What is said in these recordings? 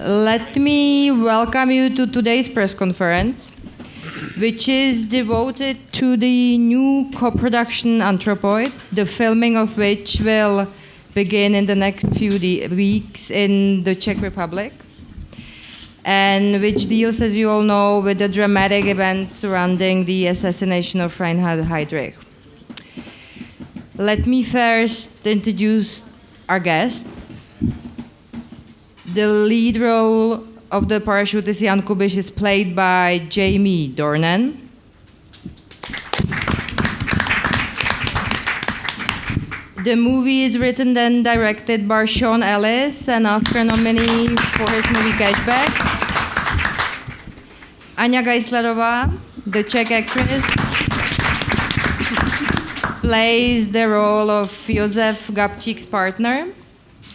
Let me welcome you to today's press conference, which is devoted to the new co-production Anthropoid, the filming of which will begin in the next few weeks in the Czech Republic, and which deals, as you all know, with the dramatic event surrounding the assassination of Reinhard Heydrich. Let me first introduce our guests. The lead role of the parachutist Jan Kubiš is played by Jamie Dornan. The movie is written and directed by Sean Ellis, an Oscar nominee for his movie Cashback. Anya Geislerová, the Czech actress, plays the role of Josef Gabčík's partner,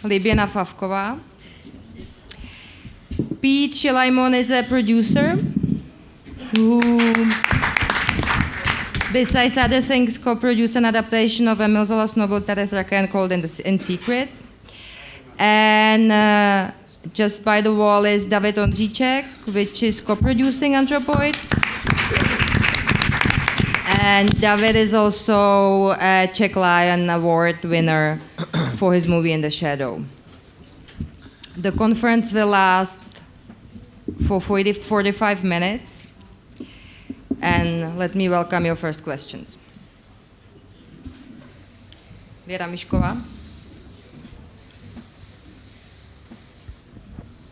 Liběna Favková. Pete Shilaimon is a producer who, besides other things, co-produced an adaptation of Emil Zola's novel Teres Raken called In Secret. And just by the wall is David Ondříček, which is co-producing Anthropoid. And David is also a Czech Lion Award winner for his movie In the Shadow. The conference will last for 45 minutes. And let me welcome your first questions. Věra Mišková.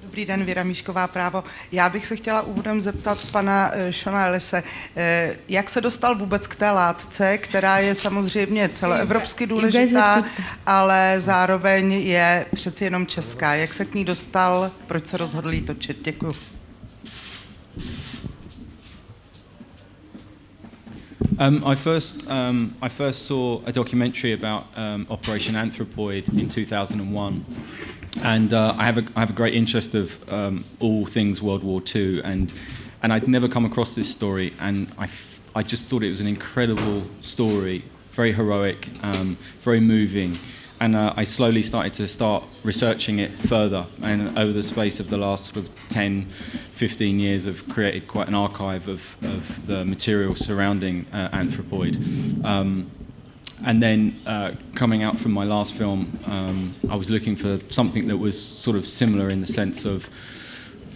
Dobrý den, Věra Míšková, Právo. Já bych se chtěla úvodem zeptat pana Shona Ellise, jak se dostal vůbec k té látce, která je samozřejmě celoevropsky důležitá, ale zároveň je přeci jenom česká. Jak se k ní dostal, proč se rozhodl jí točit? Děkuji. I first saw a documentary about Operation Anthropoid in 2001. And I have a great interest of all things World War II, and I'd never come across this story, and I just thought it was an incredible story, very heroic, very moving, and I slowly started to researching it further, and over the space of the last sort of 10, 15 years I've created quite an archive of the material surrounding Anthropoid. And then coming out from my last film, I was looking for something that was sort of similar in the sense of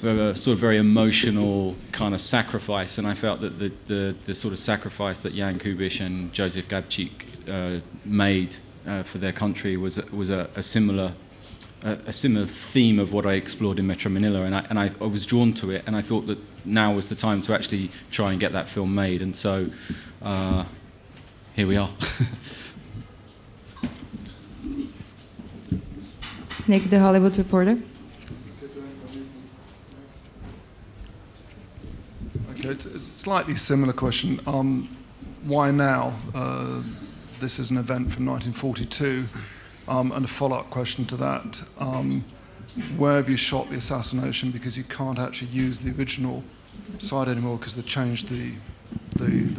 a sort of very emotional kind of sacrifice, and I felt that the sort of sacrifice that Jan Kubiš and Josef Gabčík made for their country was a similar theme of what I explored in Metro Manila, and I was drawn to it, and I thought that now was the time to actually try and get that film made, and so here we are. Nick, the Hollywood Reporter. Okay, it's a slightly similar question. Why now? This is an event from 1942, and a follow-up question to that. Where have you shot the assassination? Because you can't actually use the original site anymore because they changed the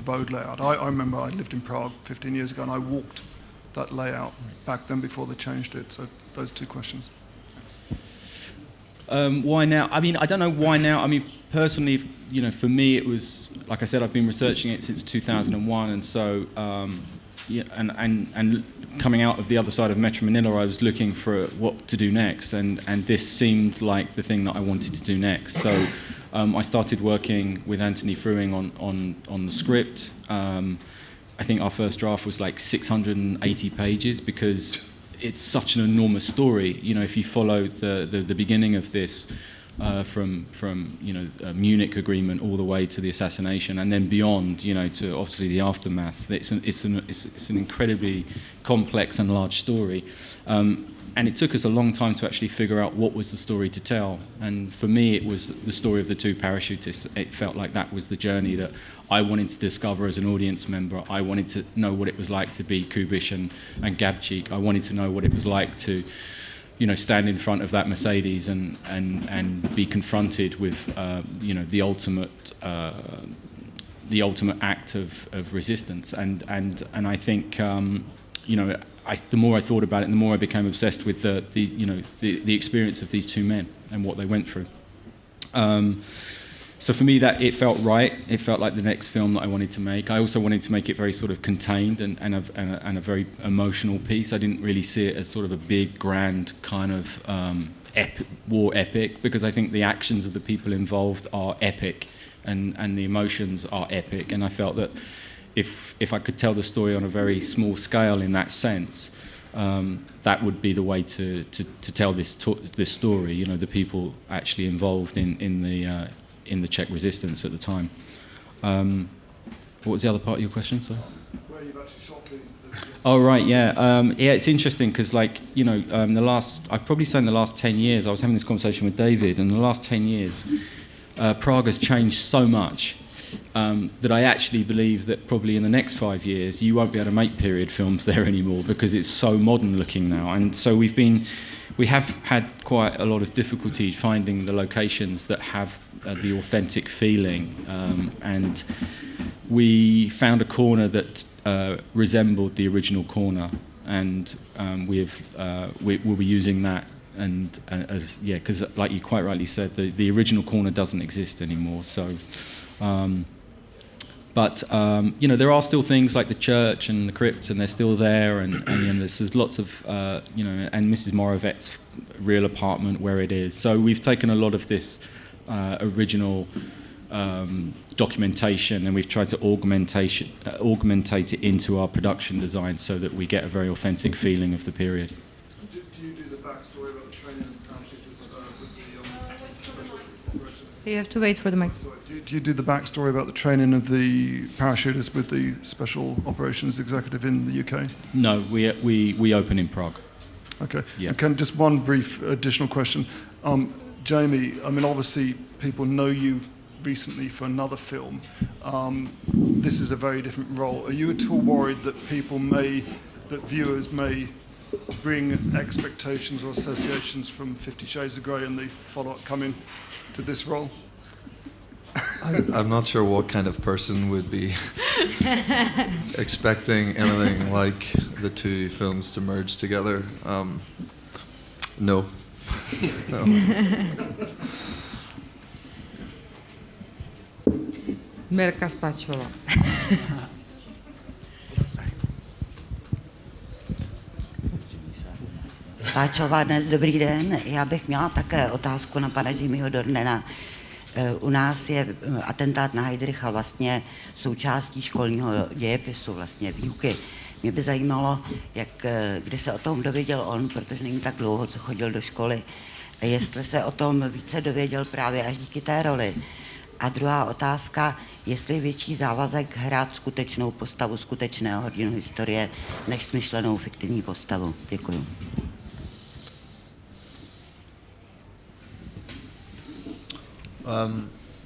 road layout. I remember I lived in Prague 15 years ago and I walked that layout back then before they changed it. So those two questions. Why now? I mean, I don't know why now. I mean, personally, for me it was, like I said, I've been researching it since 2001, and so and coming out of the other side of Metro Manila, I was looking for what to do next, and this seemed like the thing that I wanted to do next. So I started working with Anthony Fruing on the script. I think our first draft was like 680 pages because it's such an enormous story. If you follow the beginning of this, from Munich agreement all the way to the assassination, and then beyond, to obviously the aftermath. It's an incredibly complex and large story, and it took us a long time to actually figure out what was the story to tell. And for me, it was the story of the two parachutists. It felt like that was the journey that I wanted to discover as an audience member. I wanted to know what it was like to be Kubiš and Gabčík. I wanted to know what it was like to stand in front of that Mercedes and be confronted with the ultimate act of resistance, and I think the more I thought about it, the more I became obsessed with the experience of these two men and what they went through. So for me, that it felt right. It felt like the next film that I wanted to make. I also wanted to make it very sort of contained and a very emotional piece. I didn't really see it as sort of a big, grand kind of war epic, because I think the actions of the people involved are epic, and the emotions are epic. And I felt that if I could tell the story on a very small scale in that sense, that would be the way to tell this story. The people actually involved in the Czech resistance at the time. What was the other part of your question? Sorry. Where you've actually shot the Oh right, yeah, yeah. It's interesting because, I'd probably say in the last 10 years, I was having this conversation with David, and in the last 10 years, Prague has changed so much that I actually believe that probably in the next 5 years you won't be able to make period films there anymore, because it's so modern looking now. And so we have had quite a lot of difficulty finding the locations that have the authentic feeling, and we found a corner that resembled the original corner, and we'll be using that. And because like you quite rightly said, the original corner doesn't exist anymore. So, there are still things like the church and the crypt, and they're still there, and there's lots of and Mrs. Moravet's real apartment where it is. So we've taken a lot of this original documentation, and we've tried to augmentate it into our production design so that we get a very authentic feeling of the period. Do you do the backstory about the training and parachutists with the special operations? You have to wait for the mic. Do you do the backstory about the training of the parachutists with the special operations executive in the UK? No, we open in Prague. Okay. Yeah. And just one brief additional question. Jamie, I mean, obviously people know you recently for another film. This is a very different role. Are you at all worried that viewers may bring expectations or associations from 50 Shades of Grey and the follow-up coming to this role? I'm not sure what kind of person would be expecting anything like the two films to merge together. No. No. Mirka Spáčová. Spáčová dnes, dobrý den. Já bych měla také otázku na pana Jamieho Dornana. U nás je atentát na Heydricha vlastně součástí školního dějepisu, vlastně výuky. Mě by zajímalo, kdy se o tom dověděl on, protože není tak dlouho, co chodil do školy, jestli se o tom více dověděl právě až díky té roli. A druhá otázka, jestli je větší závazek hrát skutečnou postavu skutečného hrdinu historie, než smyšlenou fiktivní postavu. Děkuju.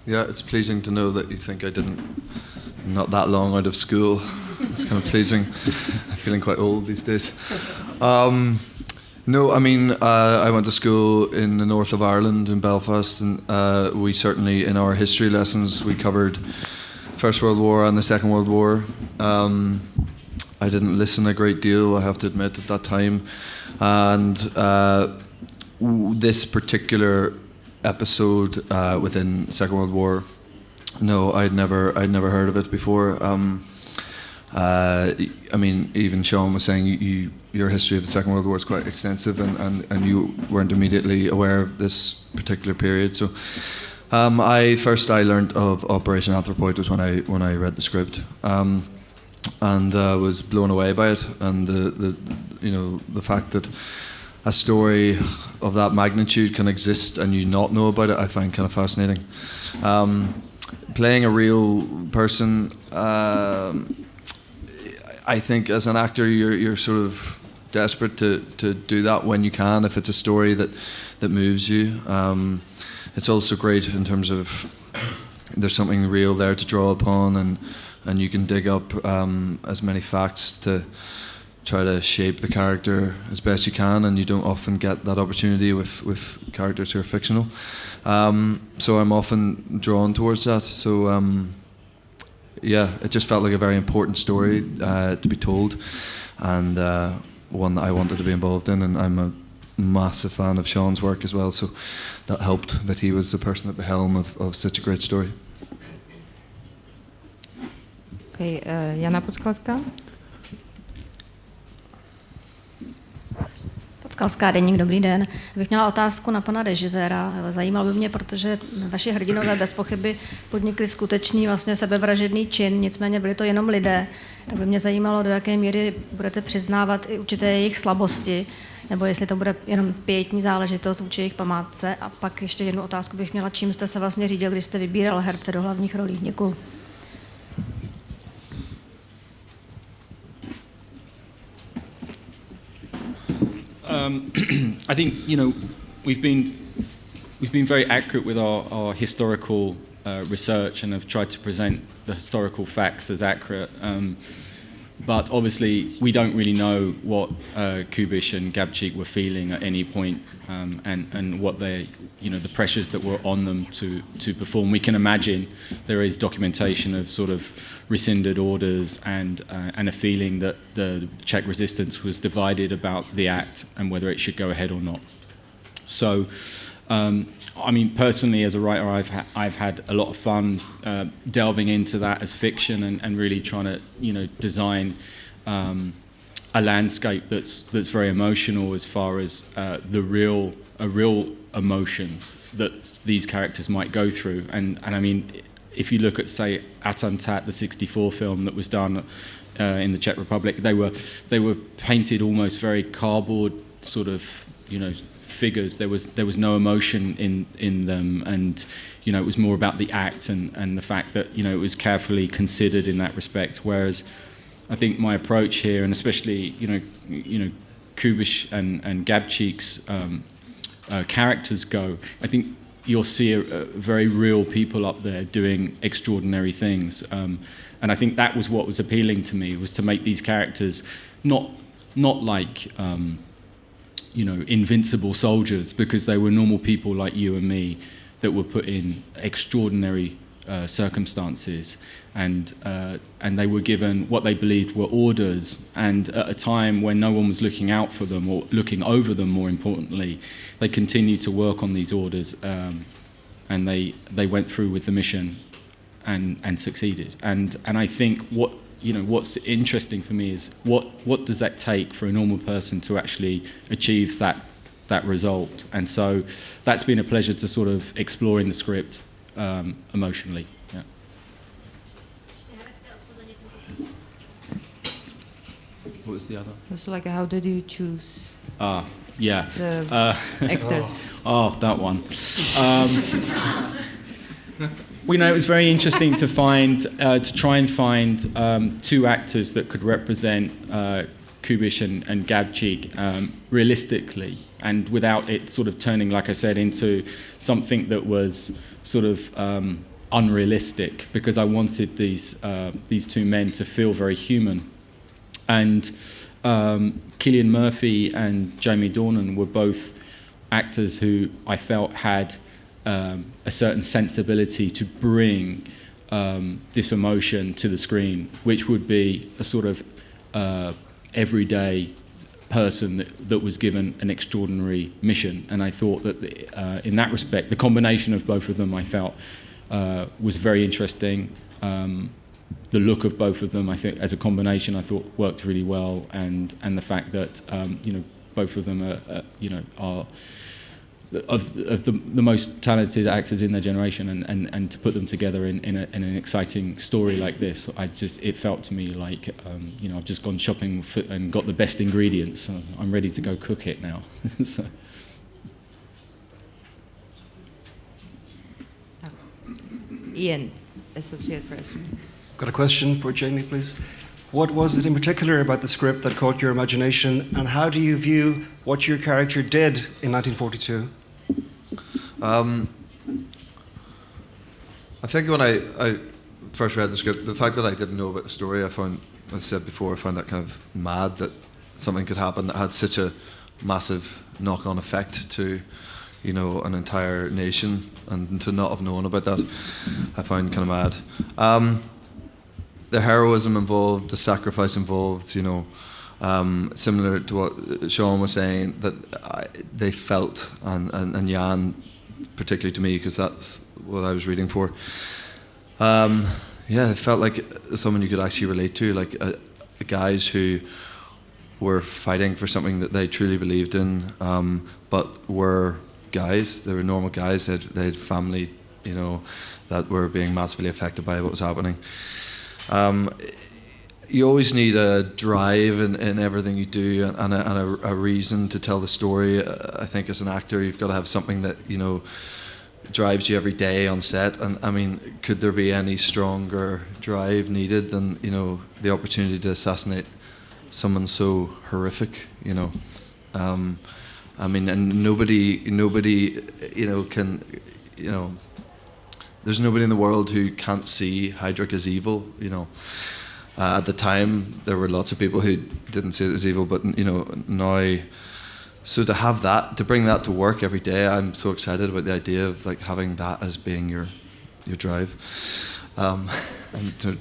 Yeah, it's pleasing to know that you think I'm not that long out of school. It's kind of pleasing. I'm feeling quite old these days. No, I mean, I went to school in the north of Ireland, in Belfast, and we certainly, in our history lessons, we covered First World War and the Second World War. I didn't listen a great deal, I have to admit, at that time. And this particular episode within Second World War, no, I'd never heard of it before. I mean, even Sean was saying your history of the Second World War is quite extensive, and you weren't immediately aware of this particular period. So, I learned of Operation Anthropoid was when I read the script, and was blown away by it, and the fact that a story of that magnitude can exist and you not know about it, I find kind of fascinating. Playing a real person, I think as an actor you're sort of desperate to do that when you can, if it's a story that moves you. It's also great in terms of there's something real there to draw upon, and you can dig up as many facts to try to shape the character as best you can, and you don't often get that opportunity with characters who are fictional. So I'm often drawn towards that. So yeah, it just felt like a very important story to be told. and one that I wanted to be involved in, and I'm a massive fan of Sean's work as well, so that helped that he was the person at the helm of such a great story. Okay, Jana Podskalská. Podskalská, deník, dobrý den. Bych měla otázku na pana režiséra. Zajímalo by mě, protože vaši hrdinové bez pochyby podnikli skutečný vlastně sebevražedný čin, nicméně byli to jenom lidé. Tak by mě zajímalo, do jaké míry budete přiznávat i určité jejich slabosti, nebo jestli to bude jenom pietní záležitost vůči jejich památce. A pak ještě jednu otázku bych měla, čím jste se vlastně řídil, když jste vybíral herce do hlavních rolí. Děkuji. I think we've been very accurate with our historical research and have tried to present the historical facts as accurate. But obviously, we don't really know what Kubiš and Gabčík were feeling at any point, and what they, the pressures that were on them to perform. We can imagine there is documentation of sort of rescinded orders and a feeling that the Czech resistance was divided about the act and whether it should go ahead or not. So, I mean, personally, as a writer, I've had a lot of fun delving into that as fiction and really trying to, design a landscape that's very emotional as far as a real emotion that these characters might go through. And I mean, if you look at, say, Attentat, the '64 film that was done in the Czech Republic, they were painted almost very cardboard sort of, figures. There was no emotion in them, and it was more about the act and the fact that it was carefully considered in that respect. Whereas I think my approach here, and especially Kubiš and Gabčík's characters go, I think you'll see a very real people up there doing extraordinary things, and I think that was what was appealing to me, was to make these characters not like invincible soldiers, because they were normal people like you and me that were put in extraordinary circumstances, and they were given what they believed were orders, and at a time when no one was looking out for them or looking over them, more importantly, they continued to work on these orders, and they went through with the mission and succeeded. And I think what's interesting for me is what does that take for a normal person to actually achieve that result? And so that's been a pleasure to sort of explore in the script emotionally. Yeah. What was the other? So like, how did you choose? Yeah. The actors. Oh, that one. It was very interesting to try and find two actors that could represent Kubiš and Gabčík realistically, and without it sort of turning, like I said, into something that was sort of unrealistic, because I wanted these two men to feel very human. And Cillian Murphy and Jamie Dornan were both actors who I felt had a certain sensibility to bring this emotion to the screen, which would be a sort of everyday person that was given an extraordinary mission. And I thought that in that respect, the combination of both of them, I felt, was very interesting. The look of both of them, I think, as a combination, I thought worked really well, and the fact that both of them are the most talented actors in their generation, and to put them together in an exciting story like this, it felt to me like I've just gone shopping and got the best ingredients. So I'm ready to go cook it now. So. Ian, Associate Press. Got a question for Jamie, please. What was it in particular about the script that caught your imagination, and how do you view what your character did in 1942? I think when I first read the script, the fact that I didn't know about the story, I found, as I said before, I found that kind of mad that something could happen that had such a massive knock-on effect to, an entire nation, and to not have known about that, I found kind of mad. The heroism involved, the sacrifice involved, Similar to what Sean was saying, that they felt, and Jan, particularly to me, because that's what I was reading for. It felt like someone you could actually relate to, like guys who were fighting for something that they truly believed in, but were guys. They were normal guys. They had family, that were being massively affected by what was happening. You always need a drive in everything you do, and a reason to tell the story. I think as an actor, you've got to have something that drives you every day on set. And I mean, could there be any stronger drive needed than the opportunity to assassinate someone so horrific? I mean, and nobody can, there's nobody in the world who can't see Heydrich as evil. At the time, there were lots of people who didn't see it as evil, but now, so to have that, to bring that to work every day, I'm so excited about the idea of like having that as being your drive. I'm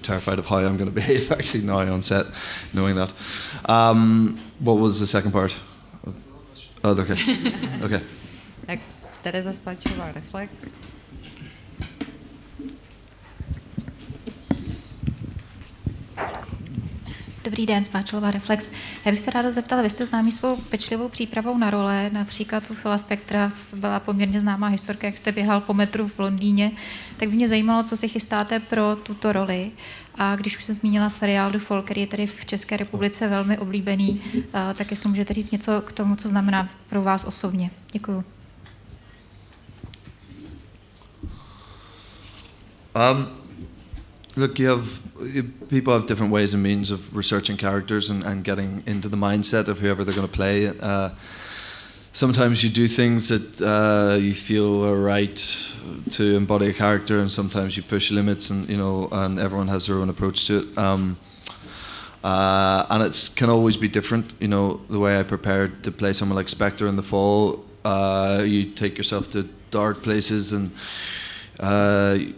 terrified of how I'm going to behave actually now on set, knowing that. What was the second part? Oh, okay. Okay. Tak Tereza Spáčová, Reflex. Dobrý den, Spáčová, Reflex. Já bych se ráda zeptala, vy jste známí svou pečlivou přípravou na role, například u Phila Spectra byla poměrně známá historka, jak jste běhal po metru v Londýně, tak by mě zajímalo, co si chystáte pro tuto roli. A když už jsem zmínila seriál The Fall, který je tady v České republice velmi oblíbený, tak jestli můžete říct něco k tomu, co znamená pro vás osobně. Děkuju. Look, people have different ways and means of researching characters and getting into the mindset of whoever they're going to play. Sometimes you do things that you feel are right to embody a character, and sometimes you push limits, and and everyone has their own approach to it. And it can always be different. The way I prepared to play someone like Spectre in The Fall, you take yourself to dark places and.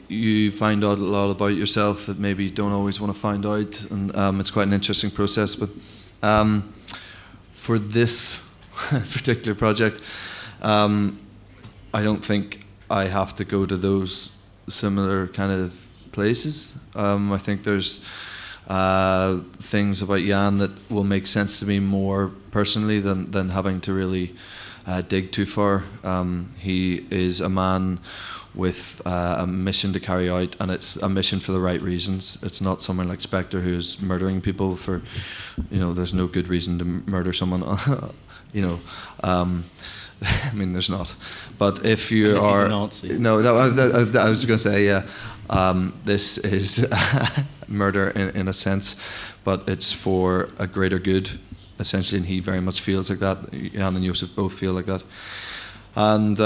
You find out a lot about yourself that maybe you don't always want to find out, and it's quite an interesting process. But for this particular project, I don't think I have to go to those similar kind of places. I think there's things about Jan that will make sense to me more personally than having to really dig too far. He is a man with a mission to carry out, and it's a mission for the right reasons. It's not someone like Spectre who's murdering people for, there's no good reason to murder someone. I mean, there's not. But if you are, no, I was going to say, yeah, this is murder in a sense, but it's for a greater good, essentially, and he very much feels like that. Jan and Josef both feel like that, and.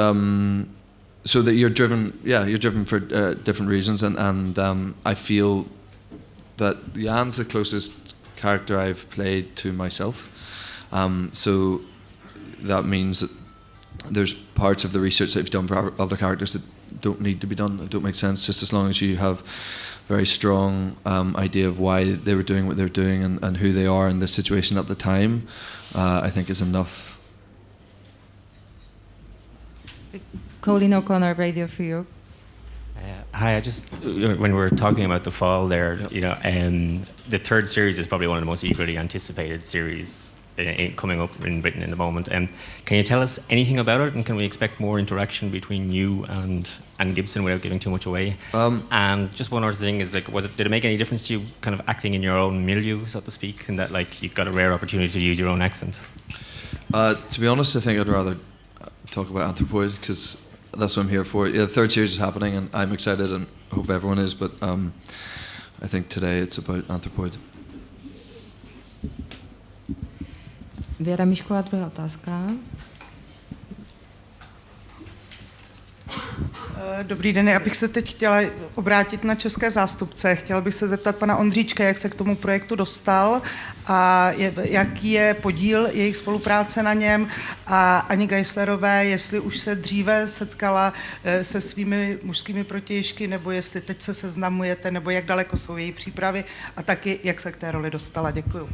So that you're driven for different reasons, and I feel that Jan's the closest character I've played to myself. So that means that there's parts of the research that you've done for other characters that don't need to be done, that don't make sense, just as long as you have very strong idea of why they were doing what they're doing and who they are in the situation at the time, I think is enough. Colleen O'Connor, Radio Free Europe. Hi, I just, when we were talking about The Fall there, the third series is probably one of the most eagerly anticipated series coming up in Britain in the moment. Can you tell us anything about it, and can we expect more interaction between you and Gibson without giving too much away? And just one other thing is, did it make any difference to you kind of acting in your own milieu, so to speak, in that you got a rare opportunity to use your own accent? To be honest, I think I'd rather talk about Anthropoid, because that's what I'm here for. Yeah, the third series is happening, and I'm excited, and hope everyone is. But I think today it's about Anthropoid. Věra Mišková, druhá otázka. Dobrý den, já bych se teď chtěla obrátit na české zástupce. Chtěla bych se zeptat pana Ondříčka, jak se k tomu projektu dostal a jaký je podíl jejich spolupráce na něm, a Ani Geislerové, jestli už se dříve setkala se svými mužskými protějšky, nebo jestli teď se seznamujete, nebo jak daleko jsou její přípravy, a taky jak se k té roli dostala. Děkuju.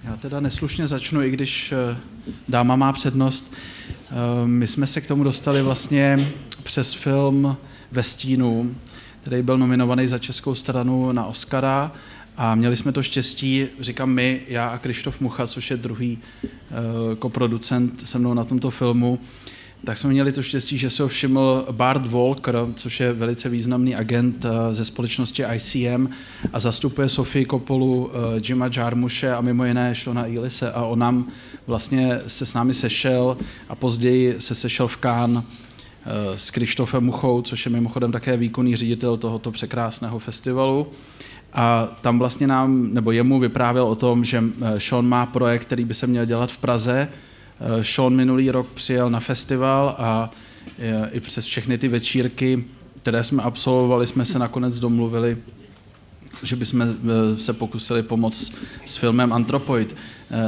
Já teda neslušně začnu, i když dáma má přednost. My jsme se k tomu dostali vlastně přes film Ve stínu, který byl nominovaný za českou stranu na Oscara a měli jsme to štěstí, říkám my, já a Krištof Mucha, což je druhý koproducent se mnou na tomto filmu, tak jsme měli to štěstí, že se ho všiml Bart Walker, což je velice významný agent ze společnosti ICM a zastupuje Sofii Coppolu, Jima Jarmusche a mimo jiné Shona Ellise a on nám vlastně se s námi sešel a později se sešel v Cannes s Krištofem Muchou, což je mimochodem také výkonný ředitel tohoto překrásného festivalu. A tam vlastně nám, nebo jemu vyprávěl o tom, že Sean má projekt, který by se měl dělat v Praze. Sean minulý rok přijel na festival a i přes všechny ty večírky, které jsme absolvovali, jsme se nakonec domluvili, že bychom se pokusili pomoct s filmem Anthropoid.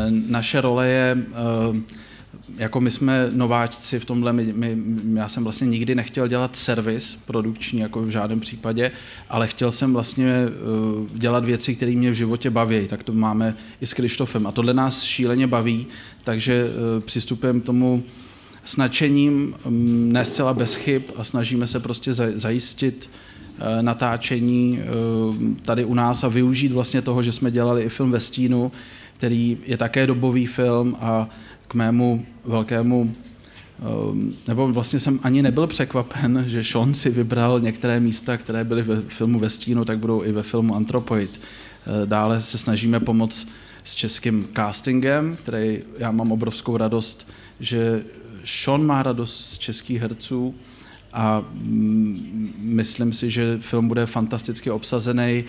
Naše role je, jako my jsme nováčci v tomhle, já jsem vlastně nikdy nechtěl dělat servis produkční, jako v žádném případě, ale chtěl jsem vlastně dělat věci, které mě v životě baví, tak to máme i s Krištofem a tohle nás šíleně baví, takže přistupujeme k tomu s nadšením, ne zcela bez chyb a snažíme se prostě zajistit natáčení tady u nás a využít vlastně toho, že jsme dělali i film Ve stínu, který je také dobový film a k mému velkému, nebo vlastně jsem ani nebyl překvapen, že Sean si vybral některé místa, které byly ve filmu Ve stínu, tak budou i ve filmu Anthropoid. Dále se snažíme pomoct s českým castingem, který já mám obrovskou radost, že Sean má radost z českých herců a myslím si, že film bude fantasticky obsazený.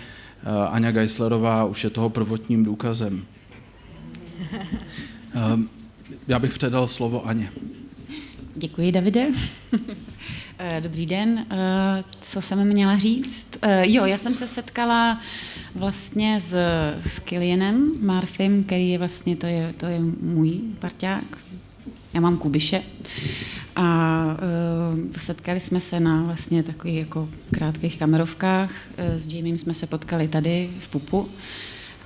Aňa Geislerová už je toho prvotním důkazem. Já bych předal slovo Aně. Děkuji, Davide. Dobrý den. Co jsem měla říct? Já jsem se setkala vlastně s Kilianem Murphym, který je vlastně, to je můj parťák. Já mám Kubiše. A setkali jsme se na vlastně takových jako krátkých kamerovkách. S Jamiem jsme se potkali tady v Pupu.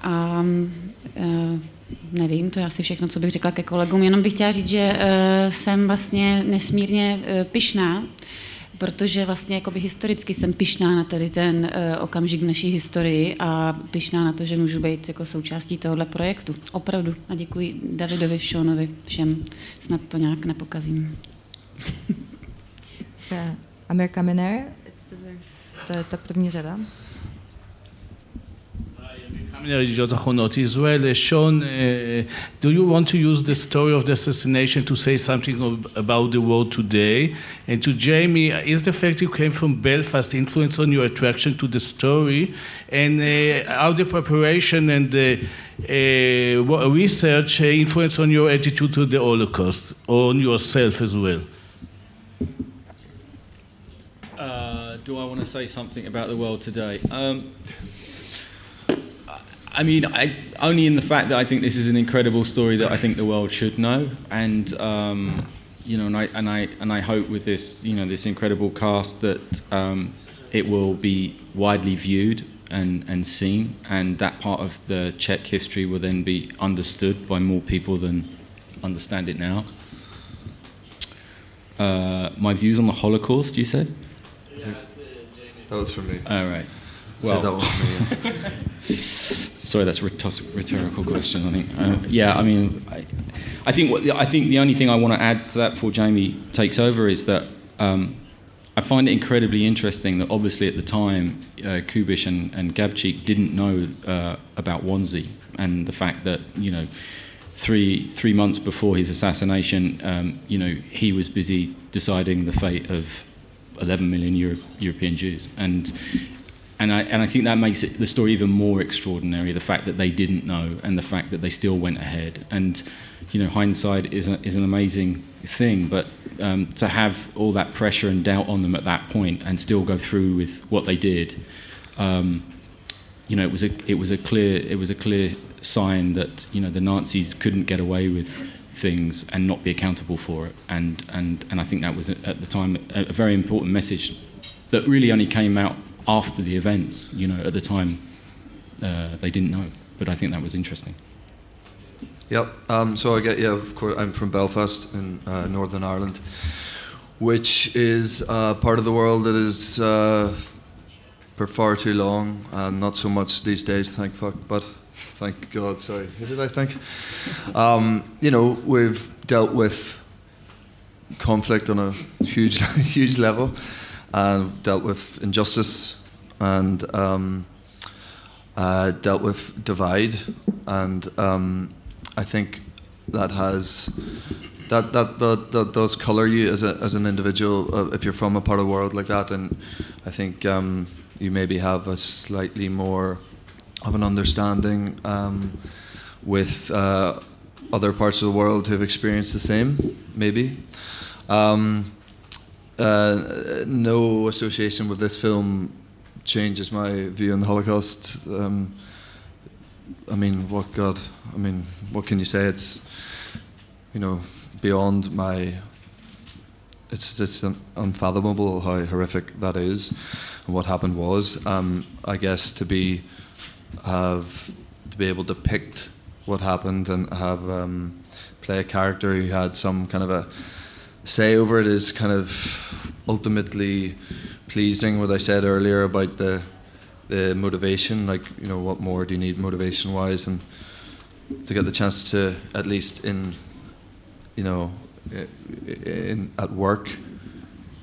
A nevím, to je asi všechno, co bych řekla ke kolegům, jenom bych chtěla říct, že jsem vlastně nesmírně pyšná, protože vlastně jakoby historicky jsem pyšná na tady ten okamžik v naší historii a pyšná na to, že můžu být jako součástí tohohle projektu. Opravdu. A děkuji Davidovi, Seanovi, všem. Snad to nějak nepokazím. Amerika Miner, to je ta první řada. As well, Sean, do you want to use the story of the assassination to say something about the world today? And to Jamie, is the fact you came from Belfast influence on your attraction to the story? And how the preparation and the research influence on your attitude to the Holocaust, on yourself as well? Do I want to say something about the world today? I mean, only in the fact that I think this is an incredible story that I think the world should know, and you know, and I hope with this, you know, this incredible cast that it will be widely viewed and seen, and that part of the Czech history will then be understood by more people than understand it now. My views on the Holocaust, you said? Yeah, that was from me. All right. Well, that was from me. Sorry, that's a rhetorical question. I think. Yeah, I mean, I think the only thing I want to add to that before Jamie takes over is that I find it incredibly interesting that obviously at the time Kubiš and Gabčík didn't know about Wannsee and the fact that, you know, three months before his assassination, you know, he was busy deciding the fate of 11 million European Jews, and I think that makes the story even more extraordinary, the fact that they didn't know and the fact that they still went ahead. And, you know, hindsight is an amazing thing, but to have all that pressure and doubt on them at that point and still go through with what they did, you know, it was a clear sign that, you know, the Nazis couldn't get away with things and not be accountable for it. And I think that was at the time a very important message that really only came out after the events. You know, at the time they didn't know, but I think that was interesting. Yep. So of course, I'm from Belfast in Northern Ireland, which is part of the world that is for far too long, not so much these days, thank God, sorry, who did I think? We've dealt with conflict on a huge level, and dealt with injustice, and dealt with divide, and I think that does colour you as an individual if you're from a part of the world like that, and I think you maybe have a slightly more of an understanding with other parts of the world who've experienced the same, maybe. No association with this film changes my view on the Holocaust. What can you say? It's, beyond my... It's just unfathomable how horrific that is, and what happened was. I guess to be able to depict what happened and have play a character who had some kind of a say over it is kind of ultimately pleasing. What I said earlier about the motivation, what more do you need motivation wise, and to get the chance to, at least at work,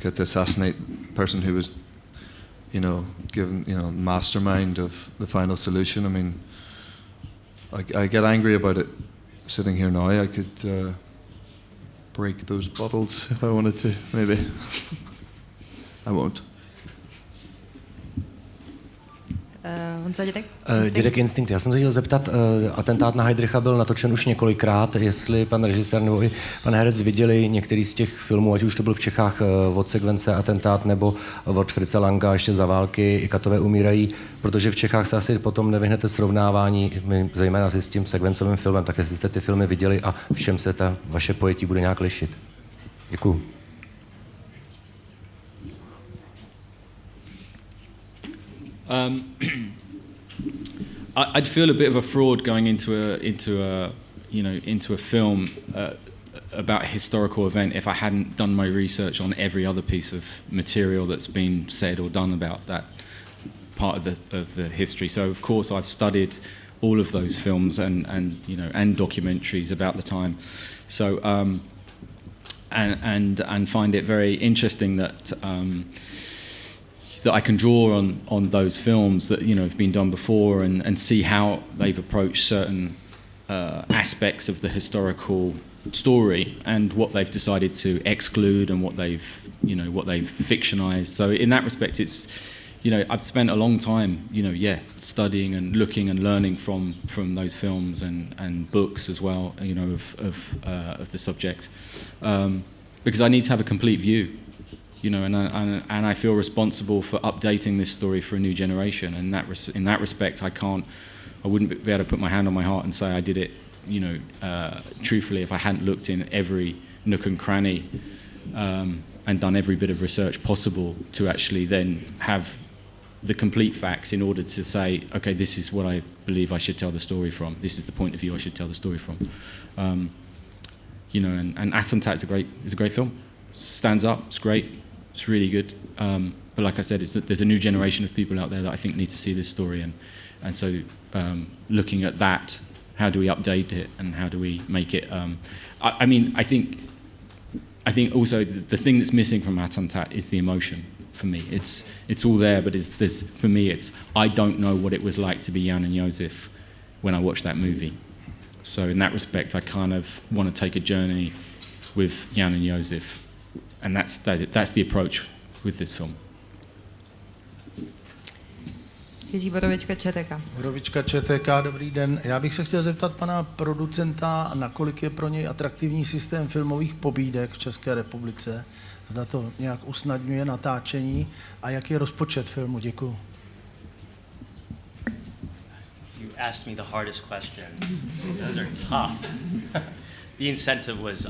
get to assassinate a person who was given mastermind of the final solution. I mean, I get angry about it sitting here now. I could break those bottles if I wanted to, maybe. I won't. Dědek Instinkt. Já jsem se chtěl zeptat, atentát na Heydricha byl natočen už několikrát, jestli pan režisér nebo i pan herec viděli některý z těch filmů, ať už to byl v Čechách od sekvence atentát nebo od Fritze Langa ještě za války, i Katové umírají, protože v Čechách se asi potom nevyhnete srovnávání, zejména s tím sekvencovým filmem, tak jestli jste ty filmy viděli a v čem se ta vaše pojetí bude nějak lišit. Děkuju. I'd feel a bit of a fraud going into a film about a historical event if I hadn't done my research on every other piece of material that's been said or done about that part of the history. So of course I've studied all of those films and documentaries about the time. So and find it very interesting that I can draw on those films that have been done before and see how they've approached certain aspects of the historical story and what they've decided to exclude and what they've fictionized. So in that respect, it's I've spent a long time studying and looking and learning from those films and books as well of the subject because I need to have a complete view. And I feel responsible for updating this story for a new generation. And in that respect, I wouldn't be able to put my hand on my heart and say I did it, truthfully if I hadn't looked in every nook and cranny and done every bit of research possible to actually then have the complete facts in order to say, okay, this is what I believe I should tell the story from. This is the point of view I should tell the story from. And Attentat is a great film. Stands up. It's great. It's really good, but like I said, there's a new generation of people out there that I think need to see this story, and so looking at that, how do we update it and how do we make it? I think also the thing that's missing from Attentat is the emotion. For me, it's all there, but for me, I don't know what it was like to be Jan and Josef when I watched that movie. So in that respect, I kind of want to take a journey with Jan and Josef. And that's the approach with this film. Borovička ČTK, dobrý den. Já bych se chtěl zeptat pana producenta, nakolik je pro něj atraktivní systém filmových pobídek v České republice. Zda to nějak usnadňuje natáčení a jak je rozpočet filmu. Děkuju. You asked me the hardest questions. Those are tough. The incentive was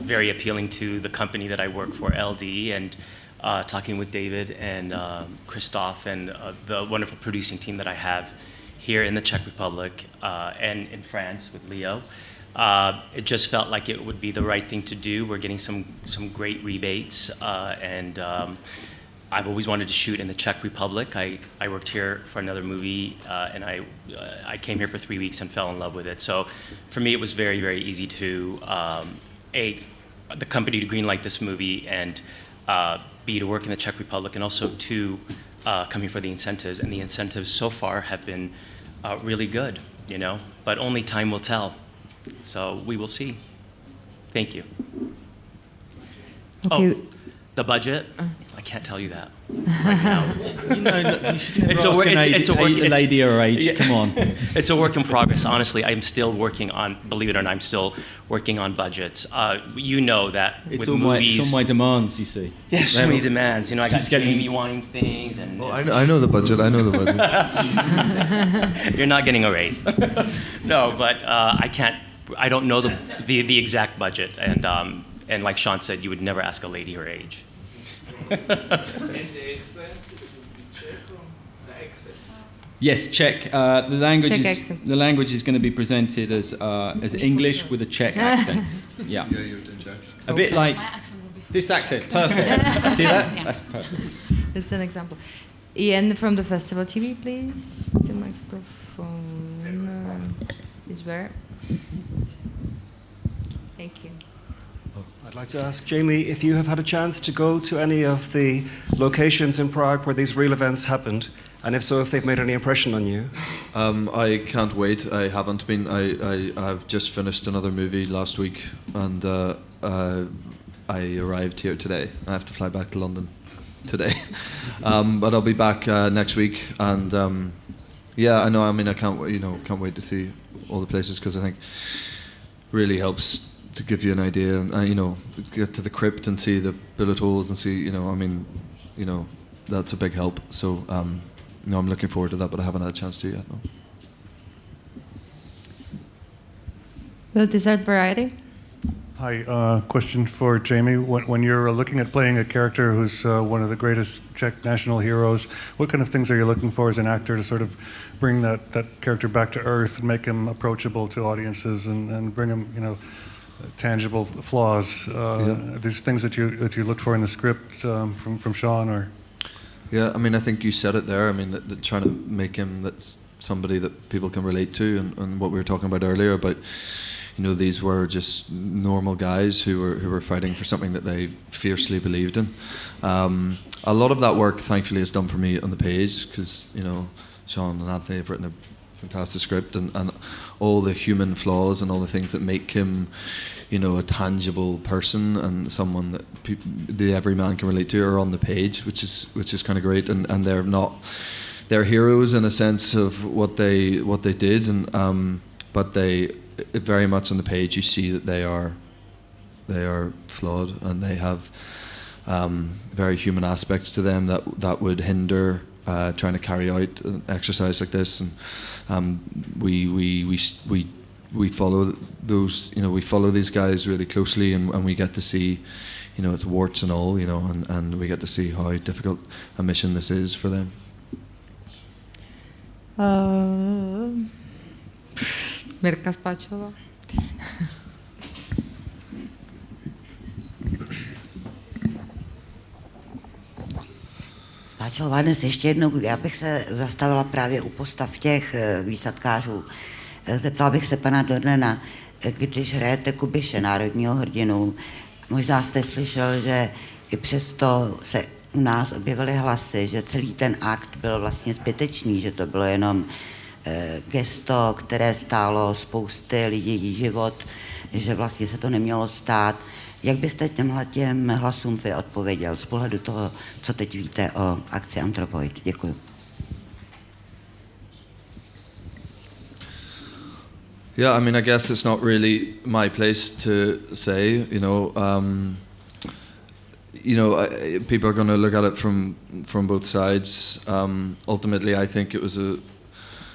very appealing to the company that I work for, LD, and talking with David and Christoph and the wonderful producing team that I have here in the Czech Republic and in France with Leo. It just felt like it would be the right thing to do. We're getting some great rebates, and I've always wanted to shoot in the Czech Republic. I worked here for another movie, and I came here for 3 weeks and fell in love with it. So for me, it was very, very easy to the company to greenlight this movie, and B, to work in the Czech Republic, and also to come here for the incentives. And the incentives so far have been really good, you know, but only time will tell. So we will see. Thank you. Okay. Oh, the budget? I can't tell you that right now. You know, you should never ask a lady her age. Yeah. Come on. It's a work in progress. Honestly, I'm still working on, believe it or not, I'm still working on budgets. You know that with movies... It's all my demands, you see. Yeah, so many demands. You know, I got Jamie wanting things and... Well, I know the budget. I know the budget. You're not getting a raise. No, but I don't know the exact budget. And like Sean said, you would never ask a lady her age. And the accent, it would be Czech or the accent? Yes, Czech. The language is going to be presented as English with a Czech accent. Yeah. Yeah, you're doing Czech. A bit like this accent. Perfect. See that? Yeah. That's perfect. That's an example. Ian from the Festival TV, please. The microphone is where? Thank you. I'd like to ask Jamie if you have had a chance to go to any of the locations in Prague where these real events happened, and if so, if they've made any impression on you. I can't wait. I haven't been. I've just finished another movie last week, and I arrived here today. I have to fly back to London today, but I'll be back next week. And yeah, I know. I mean, I can't wait to see all the places, because I think really helps to give you an idea, and get to the crypt and see the bullet holes and see, that's a big help. So no, I'm looking forward to that, but I haven't had a chance to yet. No. Will Dessert Variety? Hi, question for Jamie. When you're looking at playing a character who's one of the greatest Czech national heroes, what kind of things are you looking for as an actor to sort of bring that character back to earth and make him approachable to audiences and bring him, tangible flaws? These things that you looked for in the script from Sean, or? Yeah, I mean, I think you said it there. I mean, that trying to make him that's somebody that people can relate to, and what we were talking about earlier about, these were just normal guys who were fighting for something that they fiercely believed in. A lot of that work, thankfully, is done for me on the page, because Sean and Anthony have written a fantastic script, and all the human flaws and all the things that make him, a tangible person and someone that the everyman can relate to are on the page, which is kind of great. And they're heroes in a sense of what they did, and but they very much on the page you see that they are flawed, and they have very human aspects to them that would hinder trying to carry out an exercise like this. And we follow those, we follow these guys really closely, and we get to see, it's warts and all, and we get to see how difficult a mission this is for them. Mirka Spáčová. Spáčová, dnes ještě jednou, já bych se zastavila právě u postav těch výsadkářů. Zeptala bych se pana Dornana, když hrajete Kubiše, národního hrdinu, možná jste slyšel, že i přesto se u nás objevily hlasy, že celý ten akt byl vlastně zbytečný, že to bylo jenom gesto, které stálo spousty lidí život, že vlastně se to nemělo stát. Jak byste těm hlasům vy odpověděl z pohledu toho, co teď víte o akci Anthropoid? Děkuji. Yeah, I mean, I guess it's not really my place to say, people are going to look at it from both sides. Ultimately, I think it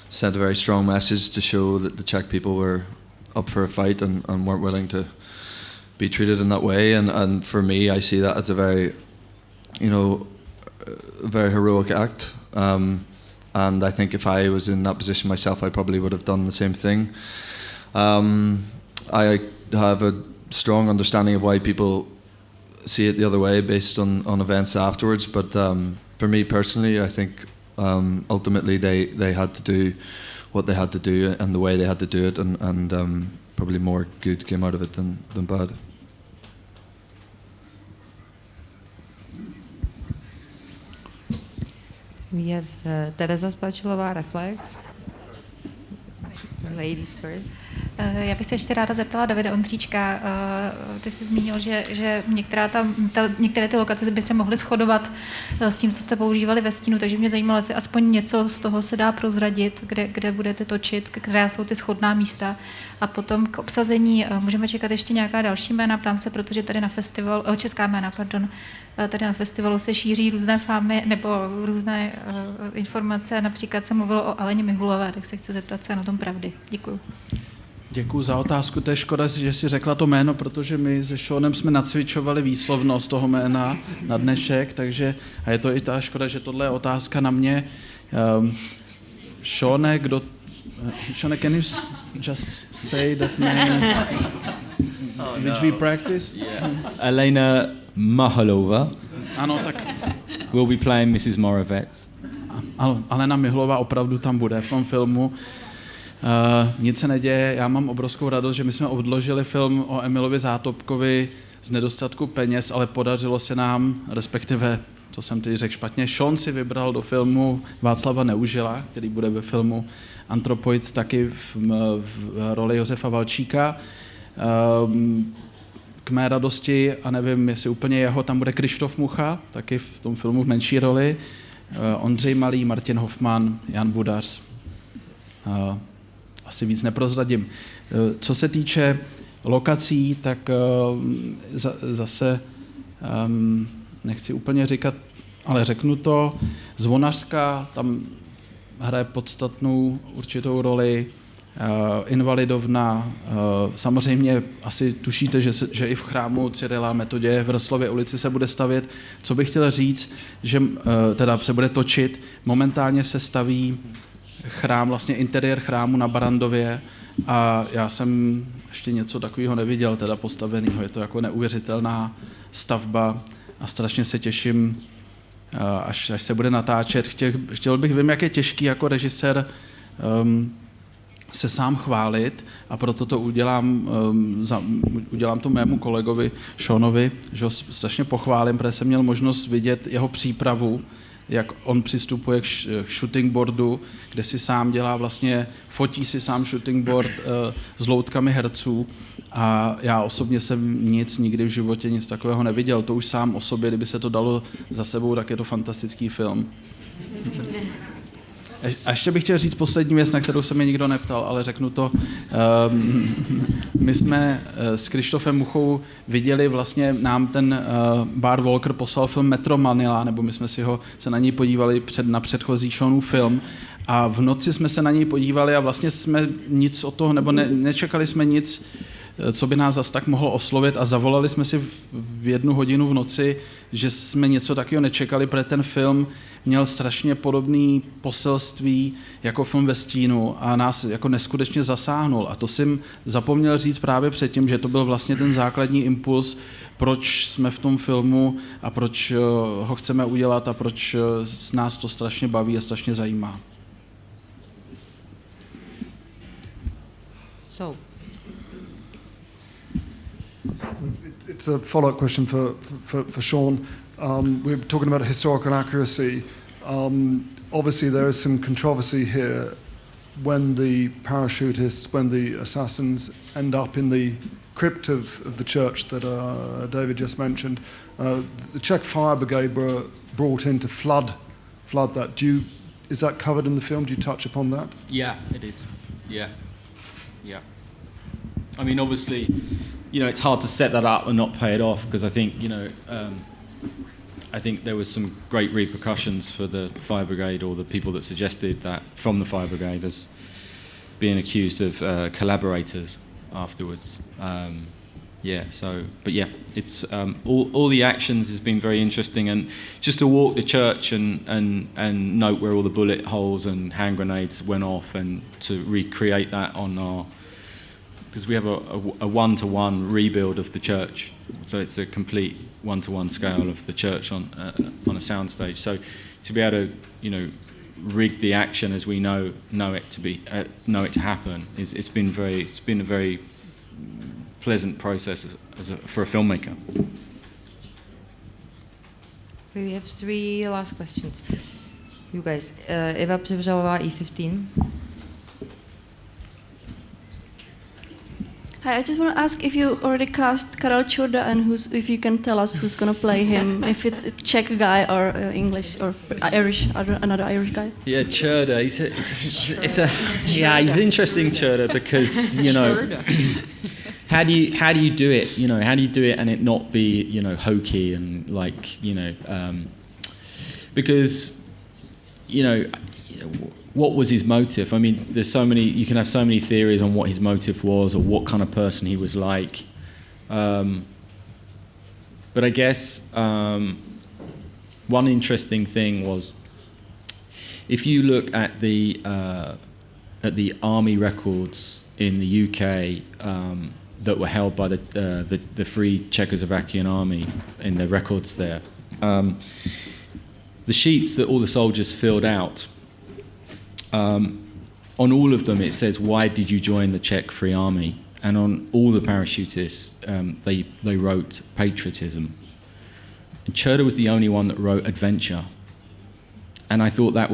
sent a very strong message to show that the Czech people were up for a fight and weren't willing to be treated in that way. And for me, I see that as a very, very heroic act. and I think if I was in that position myself, I probably would have done the same thing. I have a strong understanding of why people see it the other way based on events afterwards, but for me personally, I think ultimately they had to do what they had to do and the way they had to do it, and probably more good came out of it than bad. We have Tereza Spačilová, Reflex. Ladies first. Já bych se ještě ráda zeptala Davida Ondříčka. Ty jsi zmínil, že některé ty lokace by se mohly shodovat s tím, co jste používali ve stínu, takže mě zajímalo, jestli aspoň něco z toho se dá prozradit, kde budete točit, která jsou ty shodná místa. A potom k obsazení můžeme čekat ještě nějaká další jména, ptám se, protože tady na festivalu, česká jména, pardon, tady na festivalu se šíří různé fámy nebo různé informace, například se mluvilo o Aleně Mihulové, tak se chci zeptat, co je na tom pravdy. Děkuju. Děkuji za otázku. To je škoda, že jsi řekla to jméno, protože my se Seanem jsme nacvičovali výslovnost toho jména na dnešek, takže a je to i ta škoda, že tohle je otázka na mě. Seane, can you just say that name which we practice? Yeah. Elena Mihalova. Ano, tak. Will be playing Mrs. Moravec. Alena Mihalová opravdu tam bude v tom filmu. Nic se neděje, já mám obrovskou radost, že my jsme odložili film o Emilovi Zátopkovi z nedostatku peněz, ale podařilo se nám, respektive, to jsem teď řekl špatně, Sean si vybral do filmu Václava Neužila, který bude ve filmu Anthropoid taky v roli Josefa Valčíka. K mé radosti, a nevím, jestli úplně jeho, tam bude Krištof Mucha, taky v tom filmu v menší roli, Ondřej Malý, Martin Hoffman, Jan Budař. Asi víc neprozradím. Co se týče lokací, tak zase nechci úplně říkat, ale řeknu to. Zvonařka tam hraje podstatnou určitou roli, Invalidovna, samozřejmě asi tušíte, že i v chrámu Cyrila Metodě v Roslově ulici se bude stavět. Co bych chtěl říct, že teda se bude točit, momentálně se staví chrám, vlastně interiér chrámu na Barandově a já jsem ještě něco takového neviděl, teda postaveného. Je to jako neuvěřitelná stavba a strašně se těším, až se bude natáčet. Chtěl bych, vím, jak je těžký jako režisér se sám chválit a proto to udělám to mému kolegovi Seanovi, že ho strašně pochválím, protože jsem měl možnost vidět jeho přípravu, jak on přistupuje k shooting boardu, kde si sám dělá vlastně, fotí si sám shooting board s loutkami herců a já osobně jsem nikdy v životě nic takového neviděl. To už sám o sobě, kdyby se to dalo za sebou, tak je to fantastický film. A ještě bych chtěl říct poslední věc, na kterou se mě nikdo neptal, ale řeknu to. My jsme s Krištofem Muchou viděli, vlastně nám ten Bart Walker poslal film Metro Manila, nebo my jsme se na něj podívali na předchozí Seanův film a v noci jsme se na něj podívali a vlastně jsme nic od toho, nebo nečekali jsme nic, co by nás zas tak mohlo oslovit a zavolali jsme si v 1 hodinu v noci, že jsme něco takového nečekali, protože ten film měl strašně podobné poselství jako film Ve stínu a nás jako neskutečně zasáhnul. A to jsem zapomněl říct právě předtím, že to byl vlastně ten základní impuls, proč jsme v tom filmu a proč ho chceme udělat a proč nás to strašně baví a strašně zajímá. It's a follow-up question for Sean. We're talking about historical accuracy. Obviously, there is some controversy here when the parachutists, when the assassins end up in the crypt of the church that David just mentioned. The Czech fire brigade were brought in to flood that. Is that covered in the film? Do you touch upon that? Yeah, it is. Yeah. I mean, obviously, it's hard to set that up and not pay it off because I think, I think there was some great repercussions for the fire brigade or the people that suggested that from the fire brigade as being accused of collaborators afterwards. Yeah, so, but yeah, it's all the actions has been very interesting, and just to walk the church and note where all the bullet holes and hand grenades went off, and to recreate that on our, because we have a one-to-one rebuild of the church, so it's a complete one-to-one scale of the church on a soundstage. So to be able to, rig the action as we know it to happen it's been a very pleasant process for a filmmaker. We have 3 last questions. You guys, Eva Převřelová, E15. Hi, I just want to ask if you already cast Karel Čurda and if you can tell us who's going to play him, if it's a Czech guy or English or Irish, another Irish guy. Yeah, Čurda. He's interesting, Čurda, because how do you do it? How do you do it and it not be hokey and because what was his motive? I mean, you can have so many theories on what his motive was or what kind of person he was like. But I guess one interesting thing was, if you look at the army records in the UK that were held by the Free Czechoslovakian Army in their records there, the sheets that all the soldiers filled out, on all of them it says, "Why did you join the Czech Free Army?" And on all the parachutists, they wrote patriotism. And Čurda was the only one that wrote adventure. And I thought that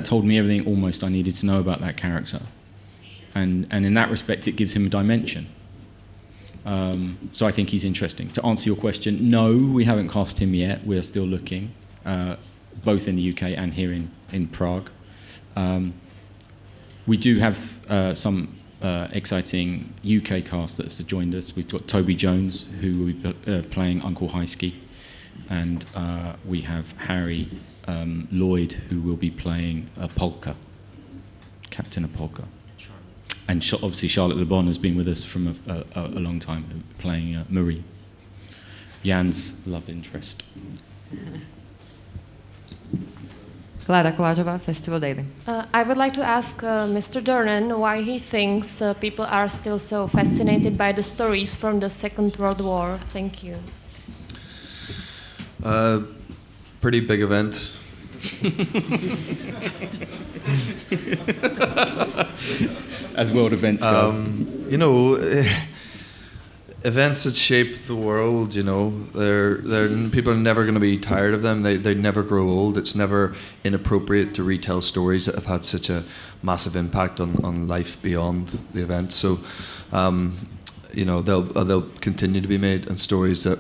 told me everything almost I needed to know about that character. And in that respect, it gives him a dimension. So I think he's interesting. To answer your question, no, we haven't cast him yet. We are still looking, both in the UK and here in Prague. We do have some exciting UK cast that has joined us. We've got Toby Jones, who will be playing Uncle Heisky, and we have Harry Lloyd, who will be playing Polka, Captain of Polka. And obviously Charlotte Le Bon has been with us from a long time, playing Marie, Jan's love interest. Klára Kolářová, Festival Daily. I would like to ask Mr. Dornan why he thinks people are still so fascinated by the stories from the Second World War. Thank you. Pretty big event. As world events go. Events that shape the world, people are never going to be tired of them. They never grow old. It's never inappropriate to retell stories that have had such a massive impact on life beyond the event. So, they'll continue to be made, and stories that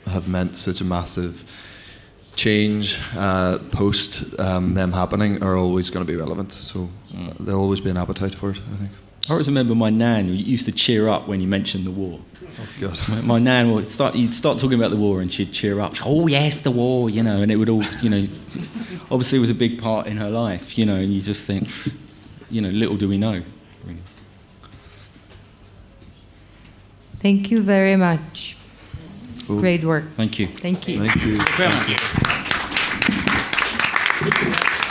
have meant such a massive change post them happening are always going to be relevant. So there'll always be an appetite for it, I think. I always remember my nan who used to cheer up when you mentioned the war. Oh God! My nan would you'd start talking about the war and she'd cheer up. Oh yes, the war, and it would all, obviously it was a big part in her life, and you just think, little do we know. Thank you very much. Cool. Great work. Thank you. Thank you. Thank you. Thank you.